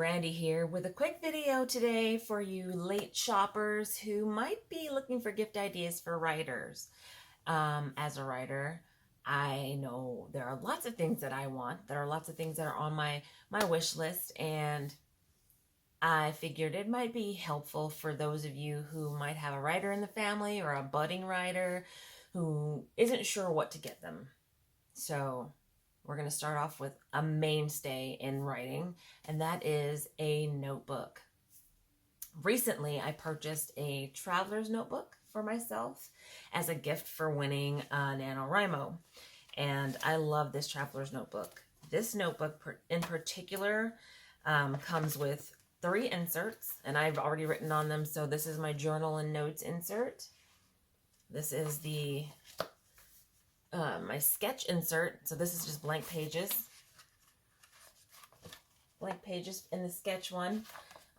Brandy here with a quick video today for you late shoppers who might be looking for gift ideas for writers. As a writer, I know there are lots of things that I want. There are lots of things that are on my wish list, and I figured it might be helpful for those of you who might have a writer in the family or a budding writer who isn't sure what to get them. So we're going to start off with a mainstay in writing, and that is a notebook. Recently, I purchased a traveler's notebook for myself as a gift for winning a NaNoWriMo, and I love this traveler's notebook. This notebook in particular comes with 3 inserts, and I've already written on them, so this is my journal and notes insert. This is the my sketch insert, so this is just blank pages. Blank pages in the sketch one.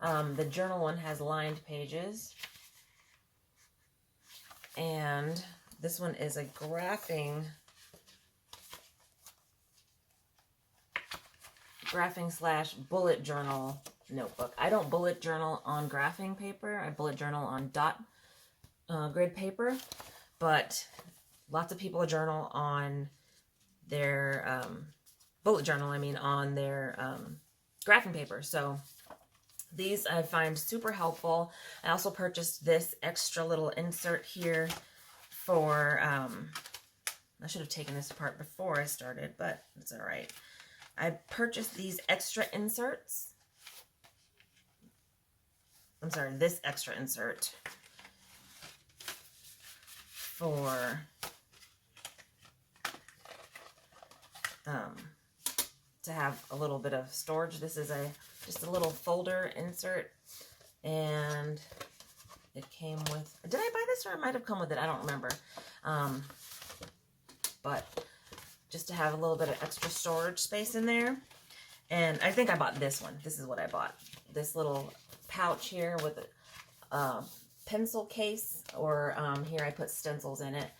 The journal one has lined pages. And this one is a graphing slash bullet journal notebook. I don't bullet journal on graphing paper. I bullet journal on dot grid paper, but lots of people journal on their bullet journal, on their graphing paper. So these I find super helpful. I also purchased this extra little insert here for, I should have taken this apart before I started, but it's all right. I purchased these extra inserts. I'm sorry, this extra insert for to have a little bit of storage. This is just a little folder insert, and it came with, did I buy this or it might have come with it? I don't remember. But just to have a little bit of extra storage space in there. And I think I bought this one. This is what I bought. This little pouch here with a pencil case, or here I put stencils in it,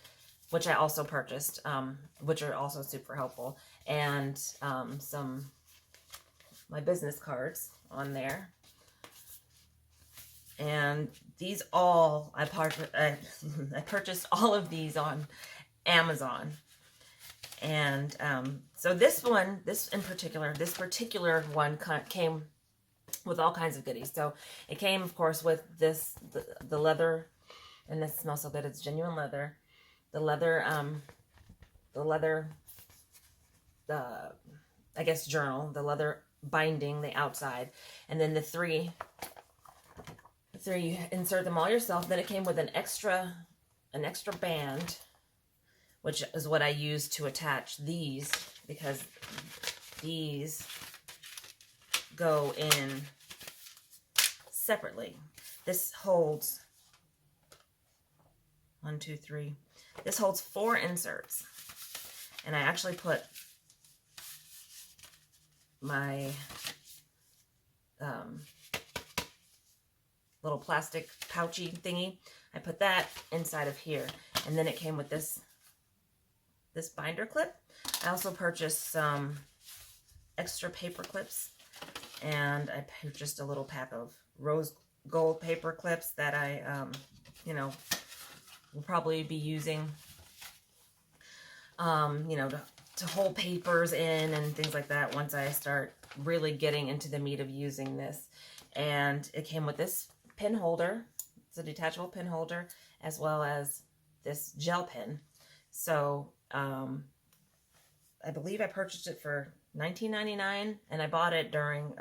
which I also purchased, which are also super helpful, and my business cards on there. And these all, I purchased all of these on Amazon. And so this particular one came with all kinds of goodies. So it came, of course, with the leather, and this smells so good. It's genuine leather. The leather, I guess journal, the leather binding, the outside, and then the three, you insert them all yourself. Then it came with an extra band, which is what I use to attach these, because these go in separately. This holds 1, 2, 3. This holds 4 inserts, and I actually put my little plastic pouchy thingy. I put that inside of here, and then it came with this binder clip. I also purchased some extra paper clips, and I purchased a little pack of rose gold paper clips that I will probably be using, to hold papers in and things like that once I start really getting into the meat of using this. And it came with this pin holder. It's a detachable pin holder, as well as this gel pen. So I believe I purchased it for $19.99, and I bought it during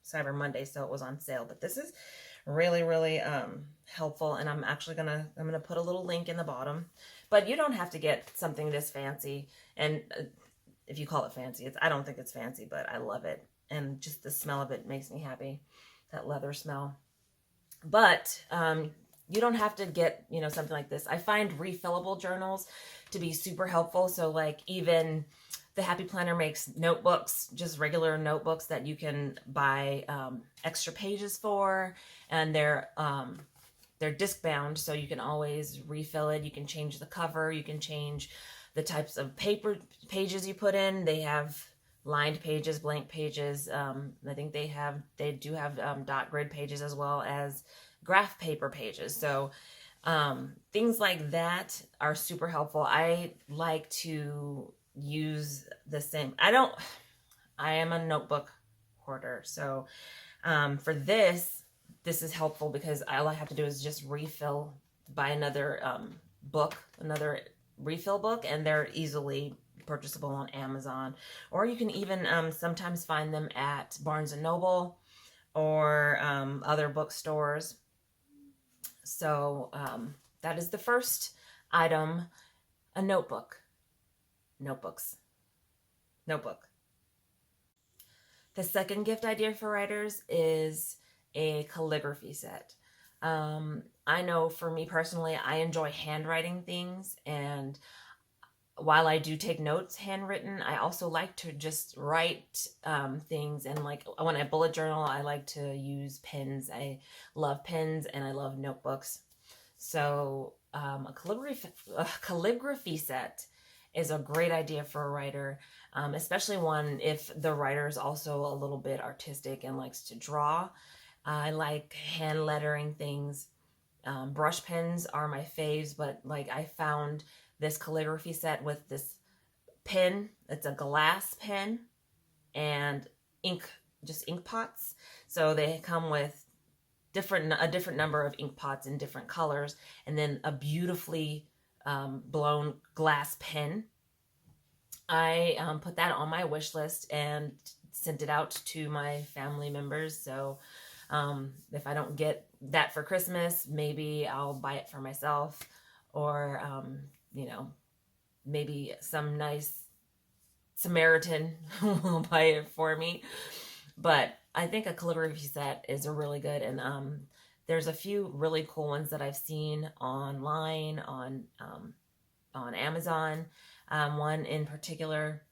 Cyber Monday, so it was on sale. But this is really, really helpful, and I'm actually gonna put a little link in the bottom. But you don't have to get something this fancy, and if you call it fancy, I don't think it's fancy, but I love it, and just the smell of it makes me happy, that leather smell. But you don't have to get something like this. I find refillable journals to be super helpful. So like even the Happy Planner makes notebooks, just regular notebooks that you can buy extra pages for, and they're disc bound, so you can always refill it. You can change the cover, you can change the types of pages you put in. They have lined pages, blank pages. I think they do have dot grid pages as well as graph paper pages. So things like that are super helpful. I like to use the same. I am a notebook hoarder. So for this is helpful because all I have to do is just buy another book, another refill book, and they're easily purchasable on Amazon. Or you can even sometimes find them at Barnes and Noble or other bookstores. So that is the first item, a notebook. Notebooks. Notebook. The second gift idea for writers is a calligraphy set. I know for me personally, I enjoy handwriting things, and while I do take notes handwritten, I also like to just write things. And like when I bullet journal, I like to use pens. I love pens and I love notebooks. So a calligraphy set is a great idea for a writer, especially one if the writer is also a little bit artistic and likes to draw. I like hand lettering things. Brush pens are my faves, but like I found this calligraphy set with this pen. It's a glass pen and just ink pots. So they come with a different number of ink pots in different colors, and then a beautifully blown glass pen. I put that on my wish list and sent it out to my family members. So if I don't get that for Christmas, maybe I'll buy it for myself, or maybe some nice Samaritan will buy it for me. But I think a calligraphy set is a really good, and there's a few really cool ones that I've seen online on Amazon. One in particular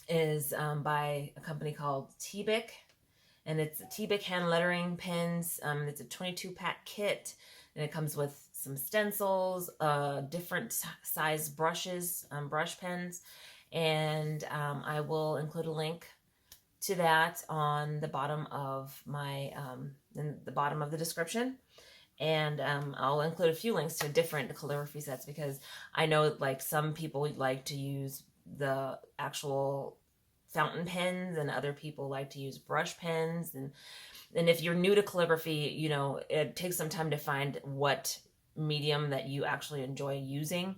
is by a company called Tbiken, and it's Tbiken hand lettering pens. It's a 22-pack kit, and it comes with some stencils, different size brushes, brush pens, and I will include a link to that on the bottom of my in the bottom of the description. And I'll include a few links to different calligraphy sets, because I know like some people like to use the actual fountain pens and other people like to use brush pens. And if you're new to calligraphy, it takes some time to find what medium that you actually enjoy using.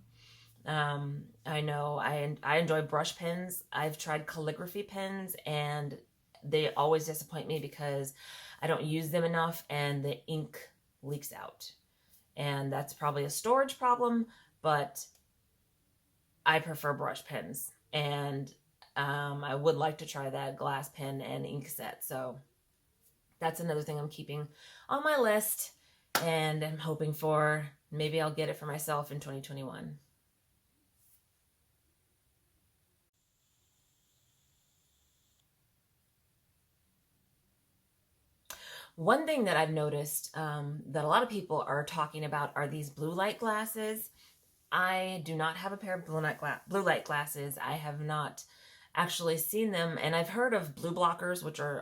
I know I enjoy brush pens. I've tried calligraphy pens and they always disappoint me because I don't use them enough and the ink leaks out. And that's probably a storage problem, but I prefer brush pens. And I would like to try that glass pen and ink set. So that's another thing I'm keeping on my list, and I'm hoping for maybe I'll get it for myself in 2021. One thing that I've noticed that a lot of people are talking about are these blue light glasses. I do not have a pair of blue light glasses. I have not actually seen them, and I've heard of blue blockers, which are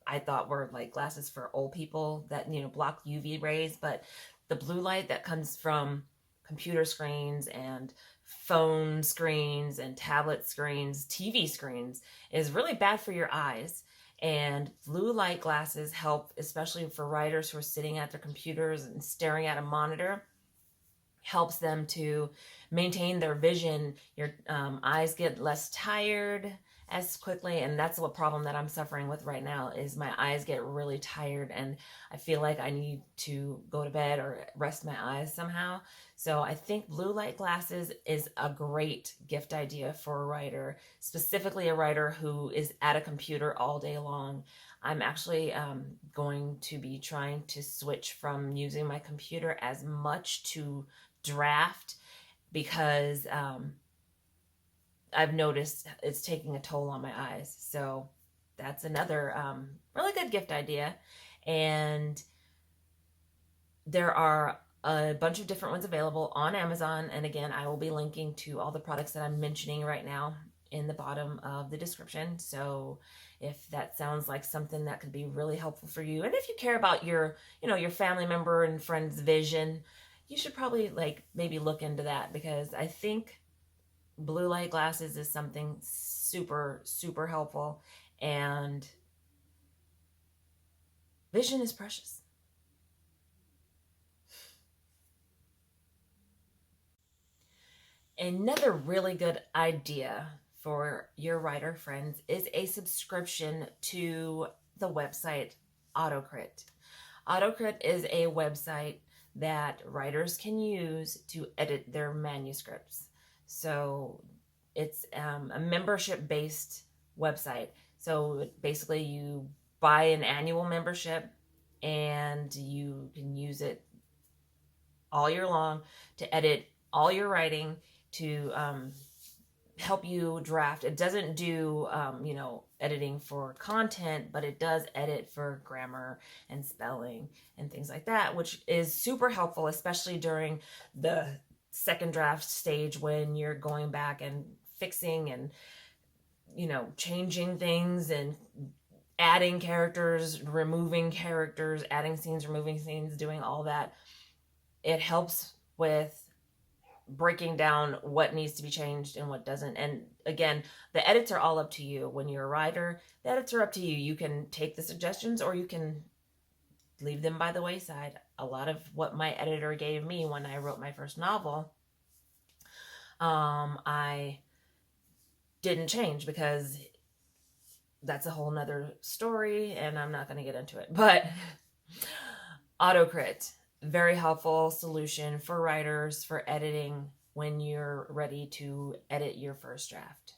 I thought were like glasses for old people that block UV rays, but the blue light that comes from computer screens and phone screens and tablet screens, TV screens, is really bad for your eyes. And blue light glasses help, especially for writers who are sitting at their computers and staring at a monitor. Helps them to maintain their vision. Your eyes get less tired as quickly, and that's what problem that I'm suffering with right now is my eyes get really tired and I feel like I need to go to bed or rest my eyes somehow. So I think blue light glasses is a great gift idea for a writer, specifically a writer who is at a computer all day long. I'm actually going to be trying to switch from using my computer as much to draft, because I've noticed it's taking a toll on my eyes. So that's another really good gift idea. And there are a bunch of different ones available on Amazon. And again, I will be linking to all the products that I'm mentioning right now in the bottom of the description. So if that sounds like something that could be really helpful for you, and if you care about your, your family member and friend's vision, you should probably maybe look into that, because I think blue light glasses is something super, super helpful, and vision is precious. Another really good idea for your writer friends is a subscription to the website Autocrit. Autocrit is a website that writers can use to edit their manuscripts. So it's a membership-based website. So basically you buy an annual membership and you can use it all year long to edit all your writing, to help you draft. It doesn't do, editing for content, but it does edit for grammar and spelling and things like that, which is super helpful, especially during the second draft stage when you're going back and fixing and, changing things and adding characters, removing characters, adding scenes, removing scenes, doing all that. It helps with breaking down what needs to be changed and what doesn't. And again, the edits are all up to you. When you're a writer, the edits are up to you. You can take the suggestions or you can leave them by the wayside. A lot of what my editor gave me when I wrote my first novel, I didn't change, because that's a whole nother story and I'm not going to get into it. But Autocrit, very helpful solution for writers for editing when you're ready to edit your first draft.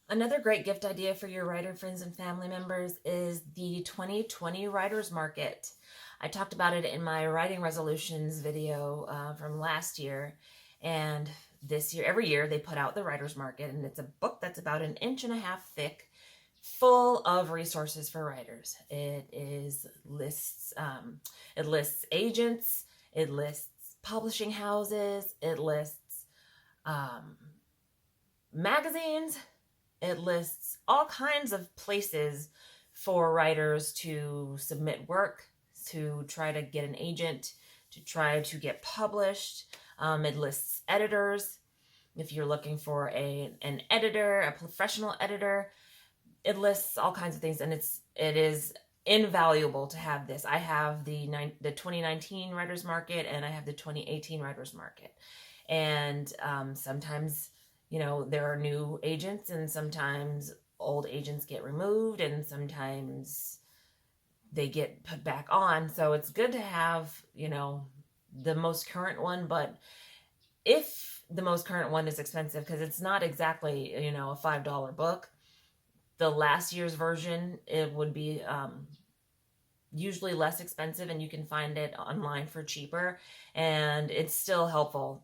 Another great gift idea for your writer friends and family members is the 2020 Writers Market. I talked about it in my writing resolutions video from last year, and this year, every year they put out the Writers Market, and it's a book that's about 1.5 inches thick, full of resources for writers. It lists agents, it lists publishing houses, it lists magazines, it lists all kinds of places for writers to submit work, to try to get an agent, to try to get published. It lists editors. If you're looking for an editor, a professional editor, it lists all kinds of things, and it is invaluable to have this. I have the 2019 Writers Market, and I have the 2018 Writers Market. And sometimes, there are new agents, and sometimes old agents get removed, and sometimes they get put back on. So it's good to have, the most current one. But if the most current one is expensive, because it's not exactly, a $5 book, the last year's version, it would be usually less expensive, and you can find it online for cheaper, and it's still helpful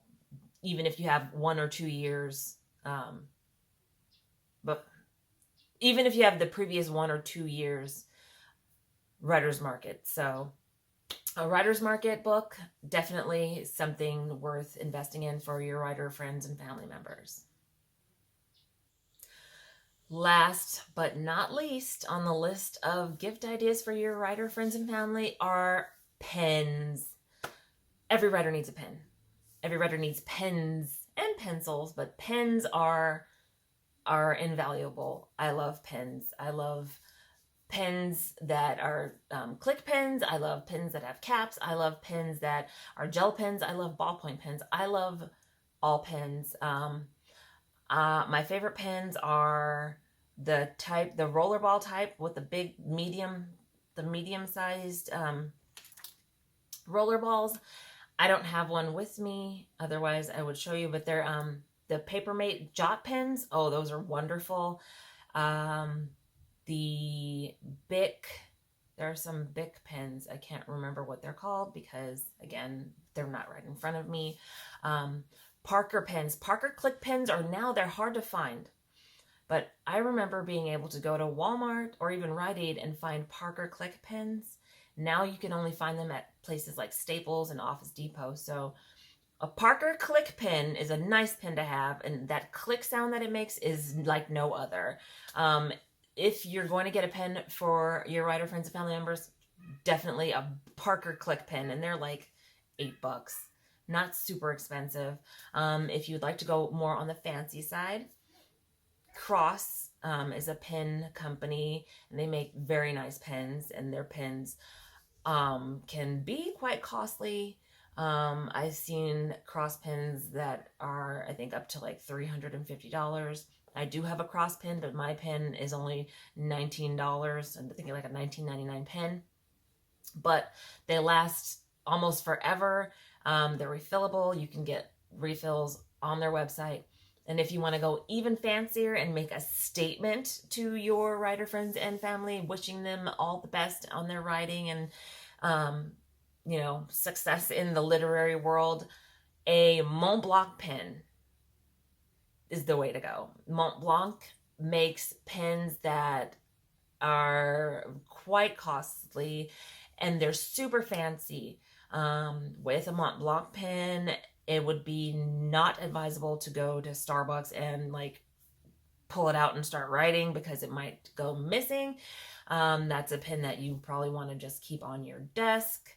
even if you have 1 or 2 years, but even if you have the previous 1 or 2 years Writers Market. So a Writers Market book, definitely something worth investing in for your writer friends and family members. Last but not least on the list of gift ideas for your writer friends and family are pens. Every writer needs a pen. Every writer needs pens and pencils, but pens are invaluable. I love pens. I love pens that are click pens. I love pens that have caps. I love pens that are gel pens. I love ballpoint pens. I love all pens. My favorite pens are the rollerball type with the medium-sized rollerballs. I don't have one with me, otherwise I would show you, but they're the Papermate Jot pens. Oh, those are wonderful. The Bic, there are some Bic pens. I can't remember what they're called because, again, they're not right in front of me. Parker pens. Parker click pens they're hard to find. But I remember being able to go to Walmart or even Rite Aid and find Parker click pens. Now you can only find them at places like Staples and Office Depot. So A Parker click pen is a nice pen to have, and that click sound that it makes is like no other. If you're going to get a pen for your writer friends and family members, definitely a Parker click pen, and they're like $8, not super expensive. If you'd like to go more on the fancy side, Cross is a pen company, and they make very nice pens, and their pens can be quite costly. I've seen cross pins that are, I think, up to like $350. I do have a cross pin, but my pen is only $19. I'm thinking like a $19.99 pen, but they last almost forever. They're refillable. You can get refills on their website. And if you want to go even fancier and make a statement to your writer friends and family, wishing them all the best on their writing and success in the literary world, a Mont Blanc pen is the way to go. Mont Blanc makes pens that are quite costly, and they're super fancy. With a Mont Blanc pen, it would be not advisable to go to Starbucks and like pull it out and start writing, because it might go missing. That's a pen that you probably want to just keep on your desk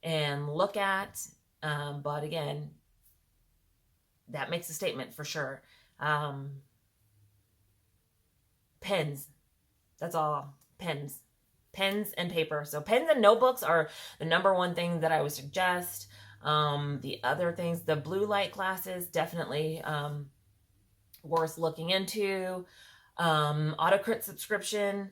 and look at. But again, that makes a statement for sure. Pens. That's all. Pens and paper. So pens and notebooks are the number one thing that I would suggest. The other things, the blue light glasses, definitely worth looking into. Autocrit subscription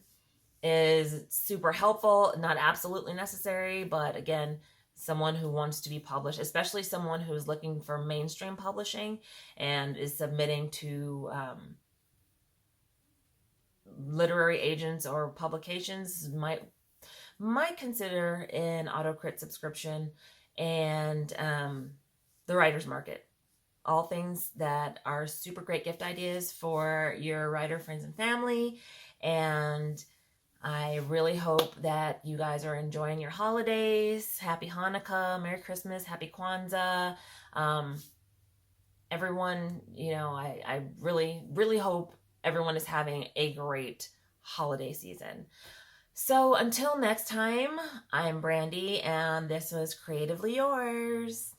is super helpful, not absolutely necessary, but again, someone who wants to be published, especially someone who's looking for mainstream publishing and is submitting to literary agents or publications, might consider an Autocrit subscription. And the writer's market, all things that are super great gift ideas for your writer friends and family. And I really hope that you guys are enjoying your holidays. Happy Hanukkah, Merry Christmas, Happy Kwanzaa. Everyone, I really, really hope everyone is having a great holiday season. So until next time, I'm Brandy, and this was Creatively Yours.